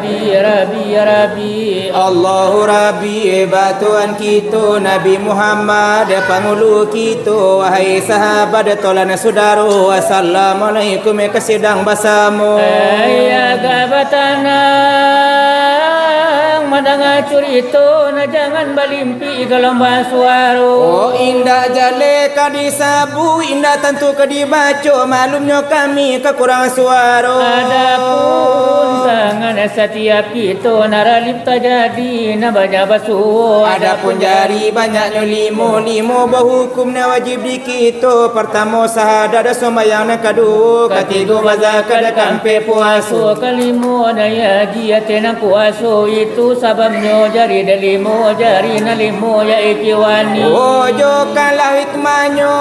Rabbi, ya Rabbi, ya Rabbi. Allahu Rabbi, batuan kita Nabi Muhammad, pangulu kita, wahai sahabat tolana saudara. Assalamualaikum kesidang basamu. Ya gabatana madanga curito na jangan balimpi gelombang suaro. Oh indah jale kadisabu, indah tentu kedibaco, malumnya kami kekurangan suara. Adapun tangan setiap kita naralip terjadi na banyak basuh. Adapun jari banyaknya limo berhukum na wajib di kita. Pertama sahadat sembahyang na kedua, ketiga bazakat kampe puasa. Kalimo na ya giat na puasa itu sababnya jari dan limo jari na limo ya ikiwani. Ojo kalah hikmahnya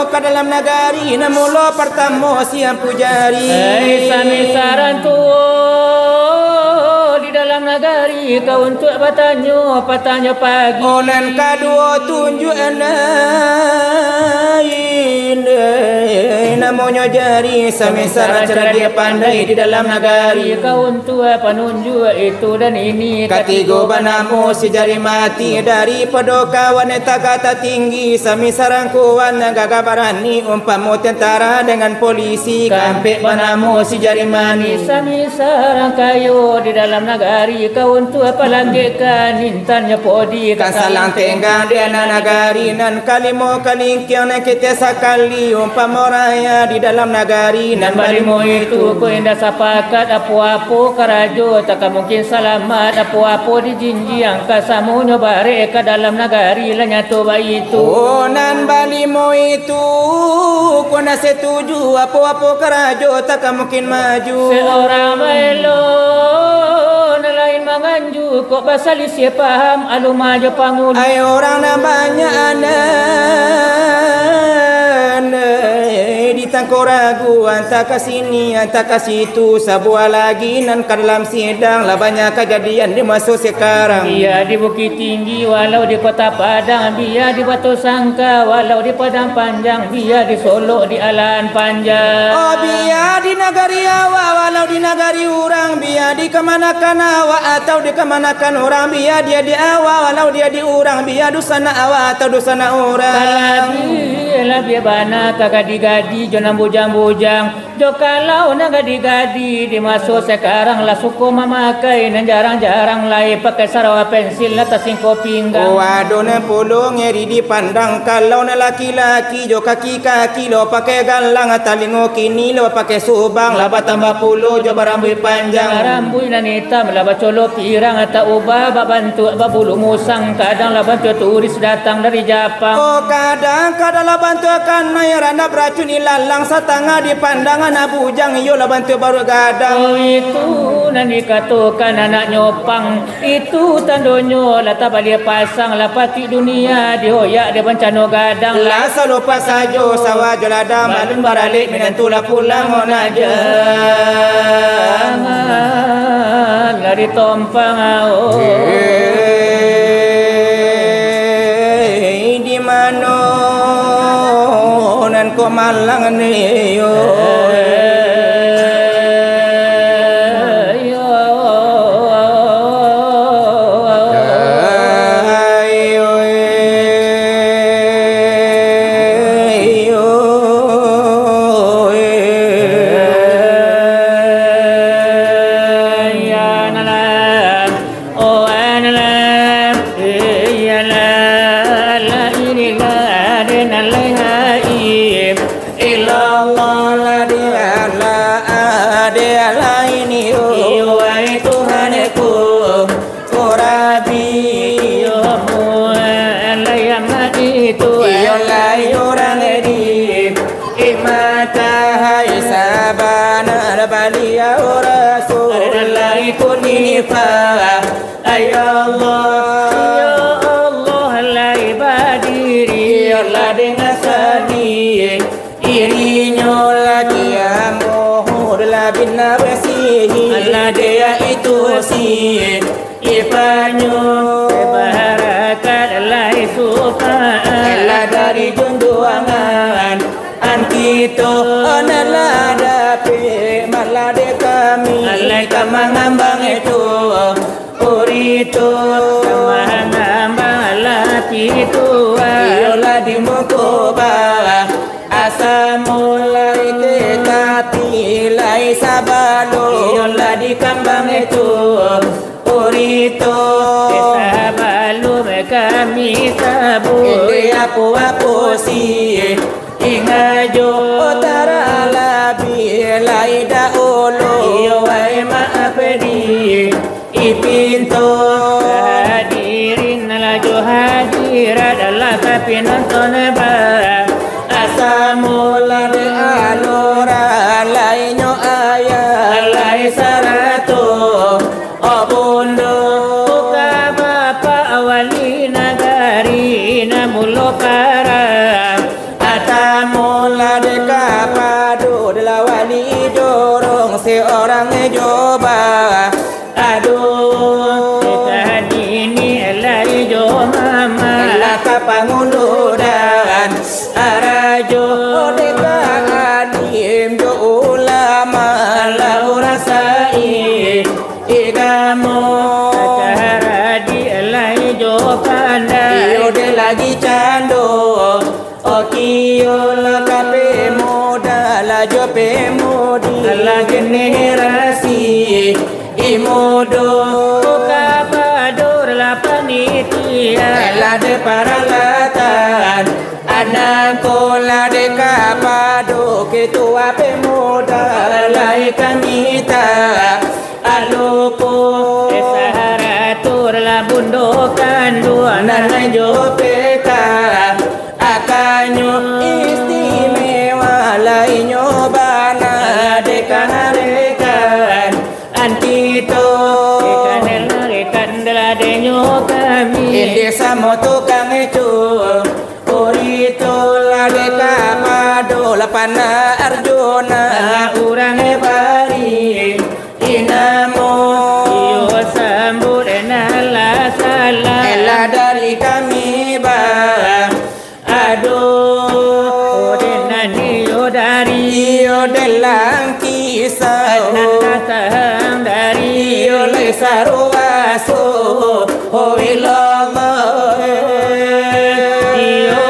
ke dalam negari na mula pertama siap pujari. Sami saran tu di dalam negari kau untuk patanya pagi. Onan kedua tunjuk namanya jari samisa cara dia pandai di dalam negari. Kau untuk penunjuk itu dan ini. Ketiga banamu si jari mati daripada kawan kata tinggi samisa rangkuan gagah barani umpamu tentara dengan polisi. Kampek banamu si jari manis samisa rangkayo di dalam negari. Kau untuk palanggekan intannya podi kasalang tenggang di anak negari nan kalimo kalingkian kita sakali umpamoraya di dalam negari nan balimo itu ko indah sapakat apu-apu karajo tak mungkin selamat apu-apu di jinjiang kasamunyo bare ke dalam negari lanyato bayi itu. Oh nan balimo itu ko na setuju apu-apu karajo tak mungkin maju. Seorang melo lain manganju kok basali siapa paham alumajo pangun. Ay orang na banyak ditangkau ragu anta ke sini anta ke situ sebuah lagi nan ke dalam sidang lah banyak kejadian di masa sekarang. Biar di Bukit Tinggi walau di Kota Padang, biar di Batu Sangka walau di Padang Panjang, biar di Solo di Alan Panjang. Oh biar di negari awak walau di negari orang, biar di kemanakan awak atau di kemanakan orang, biar dia di awak walau dia di orang, biar dusana awak atau dusana orang. Lah biar bana kagadi-gadi jangan bujang-bujang. Jo kalau na gadi-gadi di masa sekarang lah suku memakai nan jarang-jarang lai pakai sarawa pensil atas singko pinggang. Waduh na pulung ngeri dipandang kalau na laki-laki jo kaki-kaki lo pakai galang talingo kini lo pakai subang lah tambah puluh jo berambut panjang. Rambut nan hitam lah bacolo pirang atau ubah babantu babulu musang kadang lah bantu turis datang dari Jepang. Oh kadang-kadang lah bantu akan mayarana beracun ilalang setengah di pandangan abujang iyo lah bantu baru gadang. Oh itu nan dikatakan anak nyopang itu tandonyo lah tak balik pasang lah pati dunia dihoyak dia bencana gadang lah selupa sajo sawah joladam alun baralik minantulah pulang monaja lah ditompang di mana nan ko malang ni yo mangambang itu Urito Samahangambala pitua Iyolah di mukoba Asa mulai tekati lai sabalo Iyolah di kambang itu Urito Sabalu kami sabu Ede apu si Ingajo Otara labi lai daolo Iyo wae maafedi Ipinto Hadirin laju hadir adalah tapi nonton barang Asamula de alora lainyo ayah lai sarato Obundo Buka bapa wali nagari namulo para Atamula de kapado de la wali dorong seorang ngejoba Aduh ini elai jo mama Ela kapangunduran Arajo Odeka adim jo ulama Lau rasai Igamo Cara di elai jo pandai Iyo de lagi cando Okiyo la kape moda La jo pe modi La generasi Imodo Buka badur la panitia La de paralatan Anakola de kapado Ketua pemuda Lai kamita Alupo Saharatur la bundokan dua Nanay jopeka Akanyo istimewa Lainyo bana de kaharekan Antito Kandela denyo kami Indi samo tukang itu Urito la de kapado La pana Arjuna Urang Hebari Dinamo Iyo sambut enala salah Ela dari kami bang Aduh Denani yo dari Iyo delang kisah Natang dari Iyo le saruaso Hoilama Iyo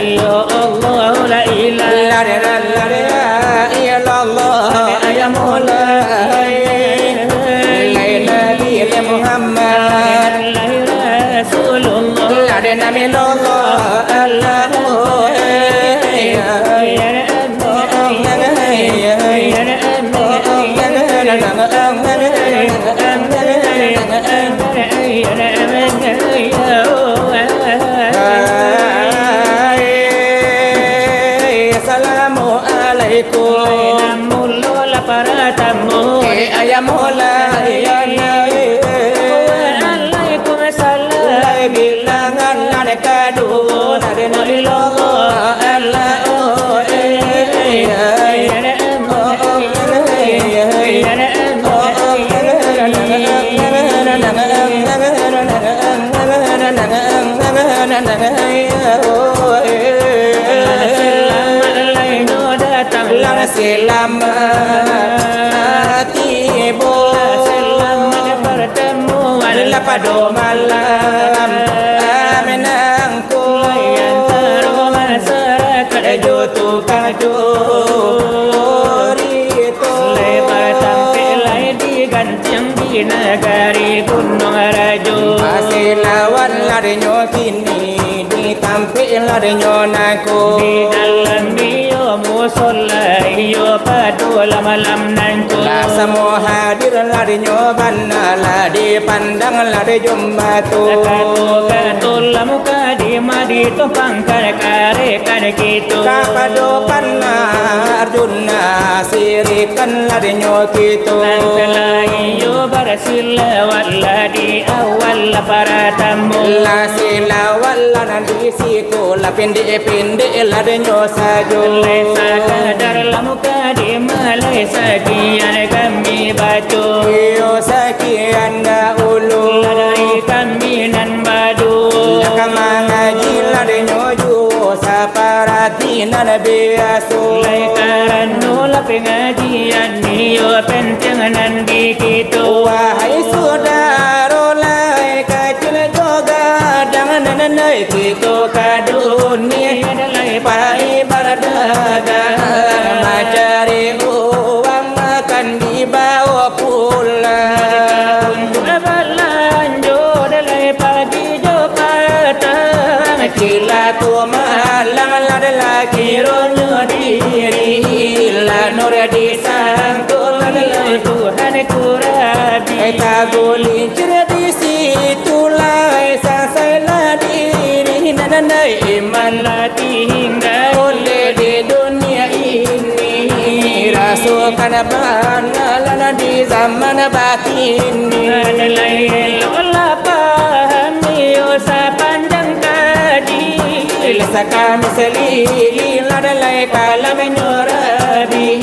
Ya Allah la ilaha Assalamualaikum Namulo la para tamu ayamola Alaikum salam Ulai bilangan nade kadu nade nalilo Allah Selamat tiba Selamat bertemu pada malam menangku Antara masyarakat jotu kado rito Lebar tampil di gancang di negari Gunung Rajo masih lawan larinya kini ditampil larinya naku Di dalam bio musola iyo padula malam nanku lah semua hadir larinya bana lah dipandang lari jumbatu Katul muka di madi tumpang kare kitu kapado panna Arjuna sirikan larinya kitu Nantela iyo barasila wala di awal para tamu la sila wala nanti siku la pindi larinya sajo Laisa kadar lamuka di malai sakian kami bacu iyo sakian da ulu Ladai kami nan badu Madinah biaso Lai karanu la pengajian niyo pentenganan di kitu Wahai saudara lai kacil joga Dangan nanai kita ke dunia Lai pai berdagang Mencari uang akan dibawa pulang Untuk berlanjut Lai pagi jo patang Cila tu malang lada lagi ronyo diri La nur disangkul Lai Tuhan kurabi Tagulin cerita di situ lai Sasailah diri nanai iman Latih hingga Oleh di dunia ini Rasukan mana lana di zaman batin Adalai lola pahami Osa panjang kaji Ilsa kami selili ladalai kalam nyorabi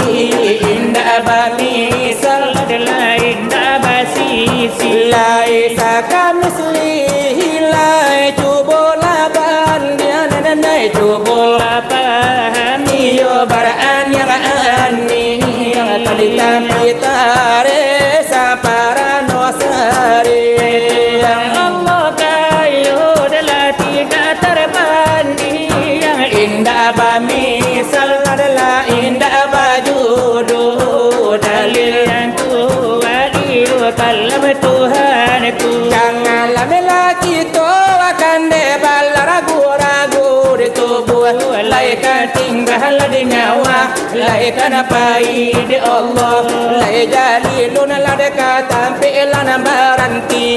Indah bami sal Adalai indah basisi Lai kami selili lai cubo laban dia nanai cubo Lola pahami Iyo baraan yang ani yang tadi tampitare sapara nosari Yang Allah kayu adalah tidak terbanding Yang indah bami sal adalah indah bajudu dalil yang kuat itu kalam Tuhanku janganlah lelaki tu akan debal ragu-ragu di tubuh laikan tinggal di nyawa laikan pai di Allah lai jalilun ladeka tampilan baranti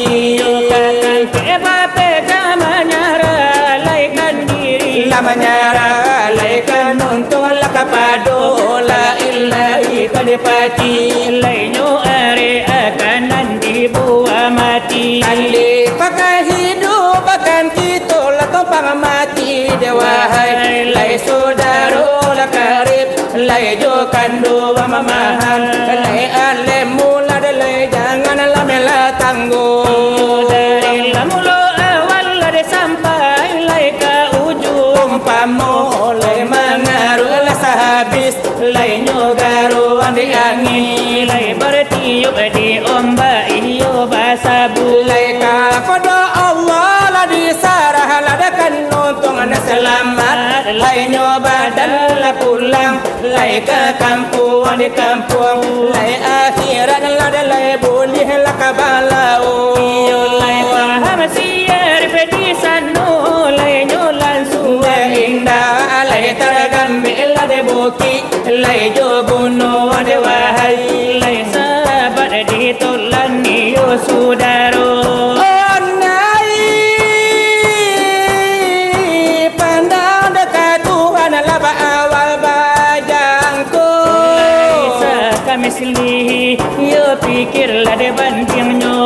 Keba pega menyara laikan diri lamanyara laikan untuk lakapado la ilahi kadipati Lainyo are akan nanti buah mati Ali pakai hidup akan kita latong pangamati dewahai lai saudara la karib lai jo kandu mamahan lai alemu la lai jangan la mela tangguh Dari lamulo awal ada sampai lai ke ujung pamo lai mangaru la sahabis lai nyogaru andi angin Lai bertiup di ombak iyo basabu lai kepada Allah la disarah la dekan untung anda selamat lai nyoba dan la pulang lai ke kampung di kampung lai akhirat la lai boleh la kabalau Iyo lai paham siar pedi sanu Lai nyolan suai indah lai tergambil la de buki lai jo bunuh de wahai Lai sahabat ditolan iyo sudaro Onai pandang dekat Tuhan laba awal bajangku Kami silih yo pikirlah de bandingnya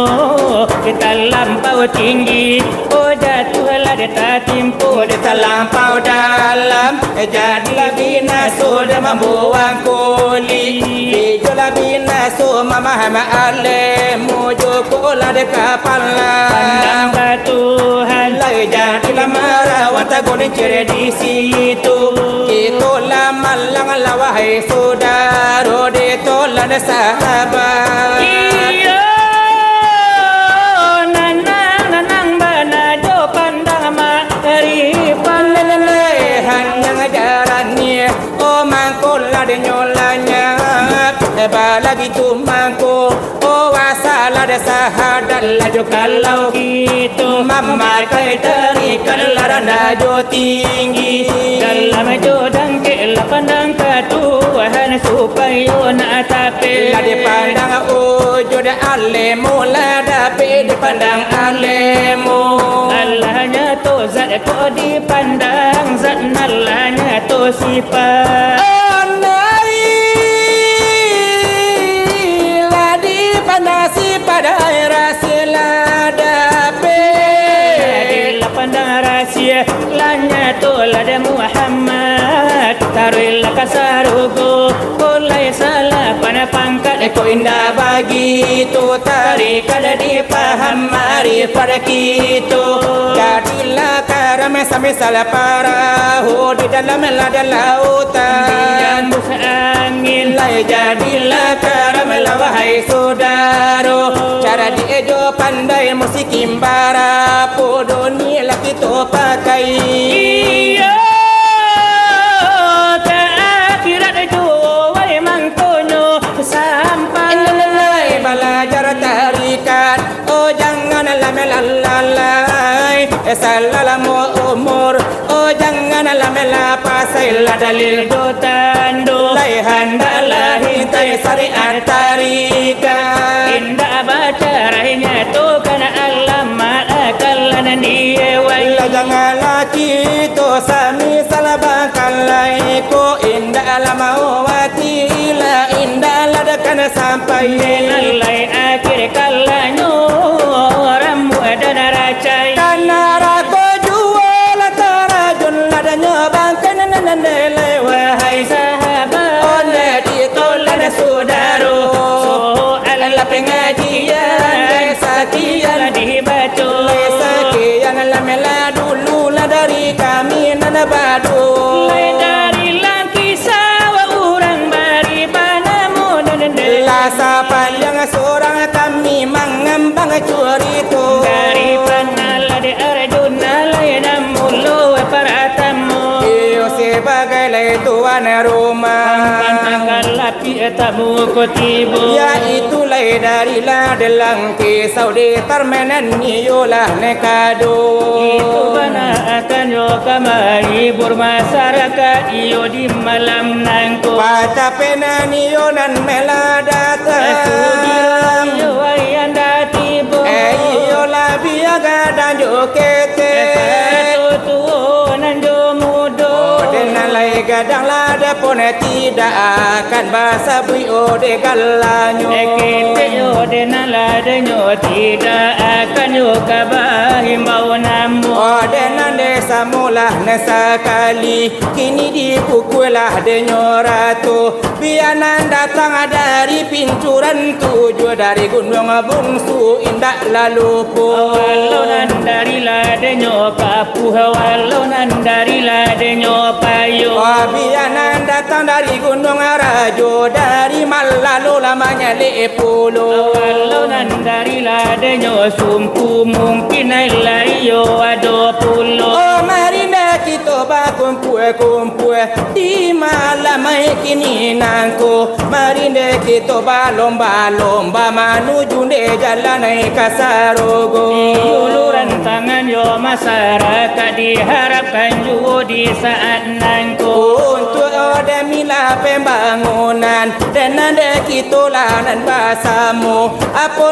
kita lampau tinggi oh jatuhlah de tatimpu de terlampau dalam jadilah binasu dan membuang kuli Bijolah binasu memahami alemu Jukulah de kepala pandang ke Tuhan Lai jadilah merawat guna ciri di situ Itulah malang lawahai saudara Itulah sahabat iyo nanang bana jo pandang maarifan hanya jarannya oh mangkolah de nyolanya balagi tu mangko oh wasalah de sahadat laju kalau itu mama kai dari kalara jo tinggi dalam jodang ke lapandang ke Tuhan supaya nak tapi la dipandang ujud alemu la dapat dipandang alemu Allahnya tu zat kau dipandang zat Allahnya tu sifat onai la dipandang sifat rasul dapat lapandang rahasia lanya tu lada Muhammad taruhlah kasarugo oleh salah pada pangkat Eko indah bagi tu tarik kada dipaham mari pada kita jadilah garam semisal perahu di dalam lada lautan. Busa angin Lai jadilah karam wahai saudara. Cara diejo pandai musik kimbara, podo ni laki to pakai. Iya terakhirat itu wai mangkonyo sampai. Lai belajar tarikat, oh janganlah melalai. Salalamu umur, oh janganlah melapasai dalil do tando Lai handalah hintai syariat tarikat. indah baca rahnya tu kana alama akalan dia wai. Janganlah kita sami salah bakalai ko indah lama wati la indah ladakan sampai Nalai akhir kalanyo ramu dan racai. tanara ko jual tarajun ladanya bangkan nanele wahai Sahabat onde ditolak saudaro ala pengajian sekian dibaca sekian lamela dulu lah dari kami nanabadu mulai dari kisah orang bari panamu dan lasa panjang seorang kami mengembang curito dari panala de arjuna lain mulu para tamu iyo sebagai lai tuan rumah angkat lapi tamu kotibu ya itu lai dari ladelang kisau di termenan iyolah nekado itu bana akan yo kamari bermasyarakat iyo di malam nangko baca pena niyonan meladatan yo ayanda tibu iyolah biaga dan jokete tu nan do mudo dengan lai gadang lada pun tidak akan basa bui ode galanyo ekete yo denala denyo tidak akan yo kabahim bau namu ode nande samulah nesakali kini dipukulah denyo ratu bianan datang dari pincuran tujuh dari gunung bungsu indah lalu walau nan dari ladenyo kapuh walau nan dari ladenyo payo bianan datang dari gunung rajo dari malalu lamanya lepulu walau nan dari ladenyo sumpu mungkin layo ado pulo mari kita kumpul di malam kini nangko mari kita lomba menuju jalan kasarogo uluran tangan yo masyarakat diharapkan juga di saat nangko untuk ada mila pembangunan dan ada kita lanan basamu apa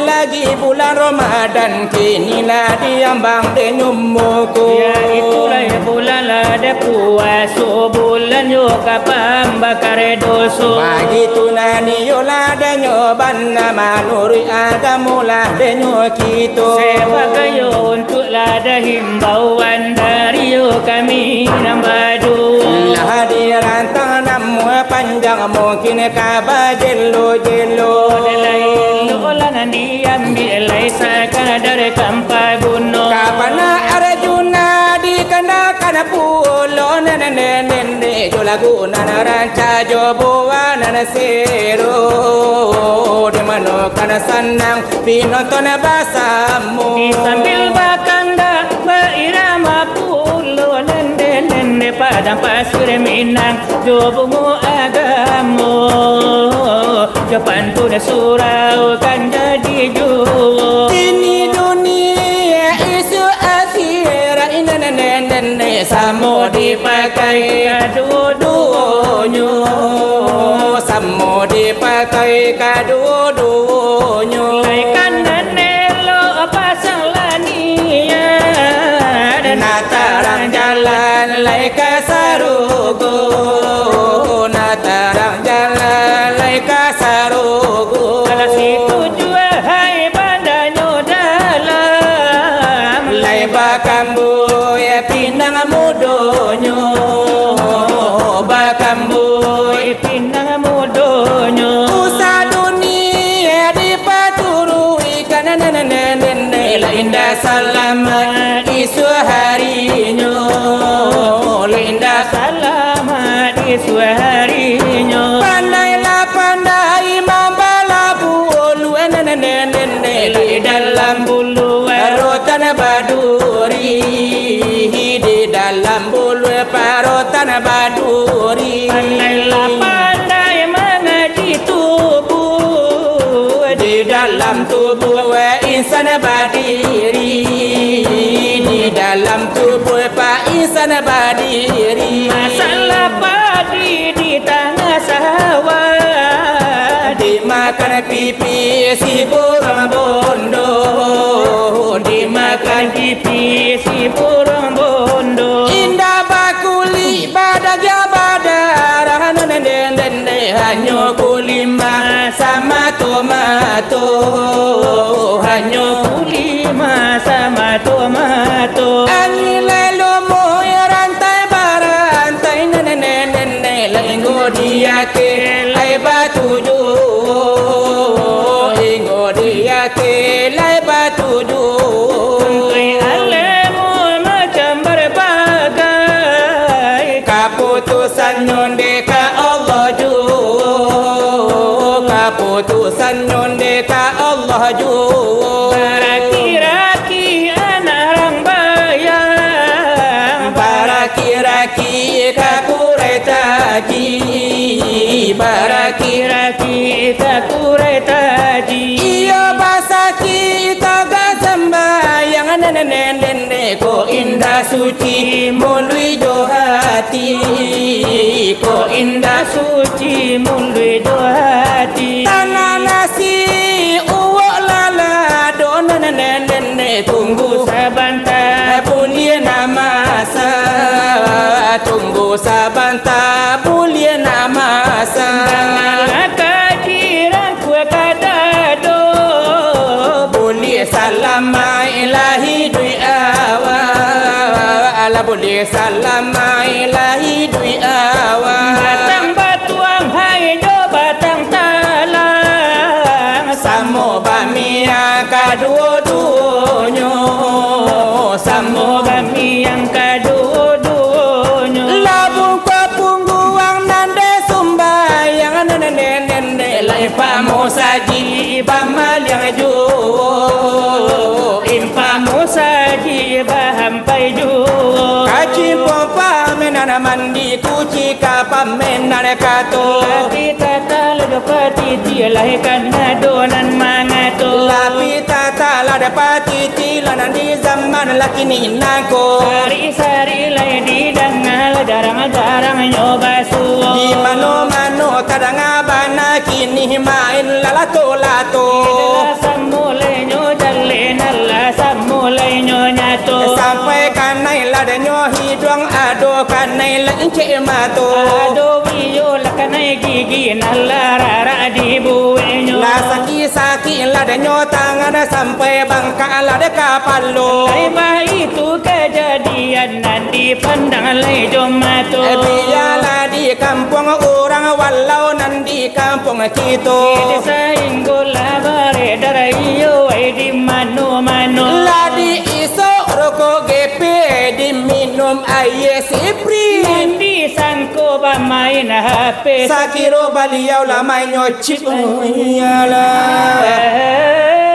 lagi bulan Ramadan kini lah diambang denyumuku ya itulah bulan ada puasa bulan yo kapam bakar doso bagi tunani yo lada nyoban nama nuri agamu lada nyo kita sebagai yo untuk lada himbauan dari yo kami nambadu hadiran tanam panjang mungkin kaba jelo lain ulangan diambil sekadar kampa gunung kapana arjuna dikenakan pulau nene lagu nana ranca joboan nana sero di mana kana sanang pinonton basamu sambil bakanda beirama pulau nene padang pasir Minang jobomu agamu japan pun surau kan jadi juwo ini dunia isu akhirat nene samo dipakai kado-donyo samo dipakai kado-donyo laikan nenelo pasang lania natarang jalan laika sarugo natarang jalan laika sarugo kalau situ jua hai bandanyo dalam lai bakambu ya pinang mudonyo bakambu pinang mudonyo usa dunia dipaturui kana nene indah selamat isu hari baduri di dalam bulu parotan baduri. Pandailah pandai mengaji tubuh Di dalam tubuh insan berdiri. Di dalam tubuh Pak insan berdiri. Masalah padi di tengah sawah, Dimakan pipi si burung bondo. dimakan pipi si burung bondo. Indah bakuli badagya badara nende hanyo kulima sama tomato. Hanyo kulima sama tomato. Angin lalu moya rantai barantai nene lengo dia ke lai batuju. Lengo dia ke lai batuju. Alemu macam berbagai, Keputusan nyonde ka Allah ju. Keputusan nyonde ka Allah ju. raki-raki anak orang bayang, Baraki-raki kakurai taji. raki-raki tak kurai taji. Iyo bahasa kita gak sembahyang. Nene ko indah suci mului jo hati. Ko indah Suci mului dua hati. tanah nasi uwak lala do nene tunggu Sabanta Bulia nama sa. Tunggu sabanta bulia nama sa. kaji rangku kadado, Bulia salama ilahi dui awa. Ala bulia salama ilahi dui awa. batang batuang hai do batang talang. Samo bamia kaduo-duonyo. Samo Kami yang kadua-duanya, labung kepungguang nande sumbayang. Nene lai pamo saji bamal yang ju. impamu saji bahampai jua. Kaci pompa menana mandi kuci kapamenan kato. Kita tahu pati tilahkan adonan mangato. Lapi tata lada pati tilanan di zaman lakini nako. Sari-sari lai di dangal jarang-jarang nyoba suo. Di mano-mano kadang abana kini main lalato-lato. Samulai nyo jalle nalla samulai nyo nyato. Sampai kanai lada nyo hidung ado kanai lence mato. Ado biyo lakanai gigi nalla rara di buwe nyo. La saki-saki lada nyo tangan sampai bangka lada kapalo. Laiba itu kejadian nanti pandang lai jomato. Biarlah di kampung orang walau nanti kampung kita. Desa inggola beredar iyo di mano-mano. Ladi iso rokok GP diminum air sipri. Nanti sangko bermain HP. Sakiro baliau lah main nyocip. Iyalah.